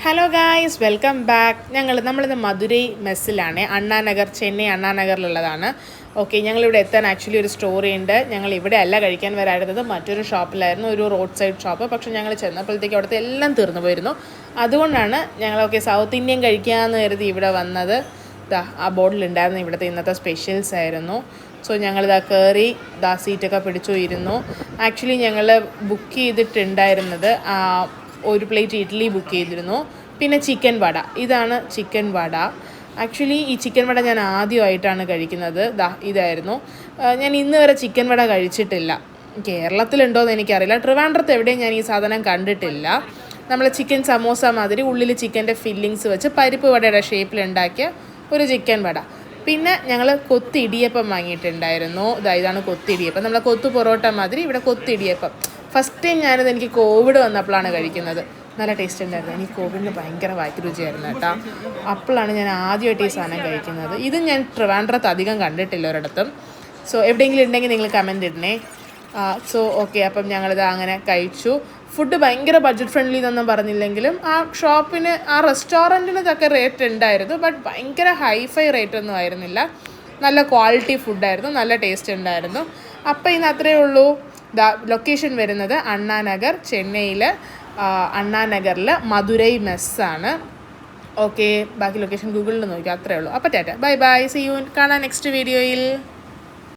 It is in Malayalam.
Hello guys, welcome back. നമ്മളിന്ന് മധുരൈ മെസ്സിലാണ്. അണ്ണാനഗർ, ചെന്നൈ അണ്ണാനഗറിലുള്ളതാണ്. ഓക്കെ, ഞങ്ങളിവിടെ എത്താൻ ആക്ച്വലി ഒരു സ്റ്റോറി ഉണ്ട്. ഞങ്ങൾ ഇവിടെ അല്ല കഴിക്കാൻ വരായിരുന്നത്, മറ്റൊരു ഷോപ്പിലായിരുന്നു, ഒരു റോഡ് സൈഡ് ഷോപ്പ്. പക്ഷേ ഞങ്ങൾ ചെന്നപ്പോഴത്തേക്ക് അവിടുത്തെ എല്ലാം തീർന്നു പോയിരുന്നു. അതുകൊണ്ടാണ് ഞങ്ങൾ സൗത്ത് ഇന്ത്യൻ കഴിക്കാമെന്ന് കരുതി ഇവിടെ വന്നത്. ആ ബോർഡിലുണ്ടായിരുന്നു ഇവിടുത്തെ ഇന്നത്തെ സ്പെഷ്യൽസ് ആയിരുന്നു. സോ ഞങ്ങളിതാ കയറി, സീറ്റൊക്കെ പിടിച്ചു ഇരുന്നു. ആക്ച്വലി ഞങ്ങൾ ബുക്ക് ചെയ്തിട്ടുണ്ടായിരുന്നത് ഒരു പ്ലേറ്റ് ഇഡ്ഡലി ബുക്ക് ചെയ്തിരുന്നു, പിന്നെ ചിക്കൻ വട. ഇതാണ് ചിക്കൻ വട. ആക്ച്വലി ഈ ചിക്കൻ വട ഞാൻ ആദ്യമായിട്ടാണ് കഴിക്കുന്നത്. ഇതായിരുന്നു. ഞാൻ ഇന്ന് വരെ ചിക്കൻ വട കഴിച്ചിട്ടില്ല. കേരളത്തിലുണ്ടോയെന്ന് എനിക്കറിയില്ല. ട്രിവാൻഡ്രത്ത് എവിടെയും ഞാൻ ഈ സാധനം കണ്ടിട്ടില്ല. നമ്മൾ ചിക്കൻ സമോസ മാതിരി ഉള്ളിൽ ചിക്കൻ്റെ ഫില്ലിങ്സ് വെച്ച് പരിപ്പ് വടയുടെ ഷേപ്പിലുണ്ടാക്കിയ ഒരു ചിക്കൻ വട. പിന്നെ ഞങ്ങൾ കൊത്തി ഇടിയപ്പം വാങ്ങിയിട്ടുണ്ടായിരുന്നു. ഇതാണ് കൊത്തി ഇടിയപ്പം. നമ്മളെ കൊത്തു പൊറോട്ട മാതിരി ഇവിടെ കൊത്തി ഇടിയപ്പം. ഫസ്റ്റ് ടൈം എനിക്ക് കോവിഡ് വന്നപ്പോഴാണ് കഴിക്കുന്നത്. നല്ല ടേസ്റ്റ് ഉണ്ടായിരുന്നു. എനിക്ക് കോവിഡിന് ഭയങ്കര വായ്ക്ക് രുചിയായിരുന്നു കേട്ടോ. അപ്പോഴാണ് ഞാൻ ആദ്യമായിട്ട് ഈ സാധനം കഴിക്കുന്നത്. ഇത് ഞാൻ ട്രിവാൻഡ്രത്ത് അധികം കണ്ടിട്ടില്ല ഒരിടത്തും. സോ എവിടെയെങ്കിലും ഉണ്ടെങ്കിൽ നിങ്ങൾ കമൻറ്റ് ഇടണേ. സോ ഓക്കെ, അപ്പം ഞങ്ങളിത് അങ്ങനെ കഴിച്ചു. ഫുഡ് ഭയങ്കര ബഡ്ജറ്റ് ഫ്രണ്ട്ലി എന്നൊന്നും പറഞ്ഞില്ലെങ്കിലും ആ ഷോപ്പിന്, ആ റെസ്റ്റോറൻറ്റിന് ഇതൊക്കെ റേറ്റ് ഉണ്ടായിരുന്നു. ബട്ട് ഭയങ്കര ഹൈഫൈ റേറ്റ് ഒന്നും ആയിരുന്നില്ല. നല്ല ക്വാളിറ്റി ഫുഡായിരുന്നു, നല്ല ടേസ്റ്റ് ഉണ്ടായിരുന്നു. അപ്പോൾ ഇന്ന് അത്രയേ ഉള്ളൂ. ലൊക്കേഷൻ വരുന്നത് അണ്ണാനഗർ, ചെന്നൈയിൽ അണ്ണാനഗറിൽ മധുരൈ മെസ്സാണ്. ഓക്കെ, ബാക്കി ലൊക്കേഷൻ ഗൂഗിളിൽ നോക്കിയാൽ അത്രയേ ഉള്ളൂ. അപ്പോൾ tata, bye bye, see you, കാണാം നെക്സ്റ്റ് വീഡിയോയിൽ.